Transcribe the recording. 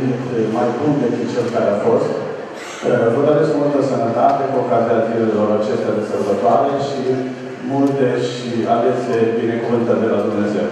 venit mai bun decât cel care a fost. Vă doresc multă sănătate cu ocazia zilelor acestea de sărbătoare și multe și alese binecuvântări de la Dumnezeu.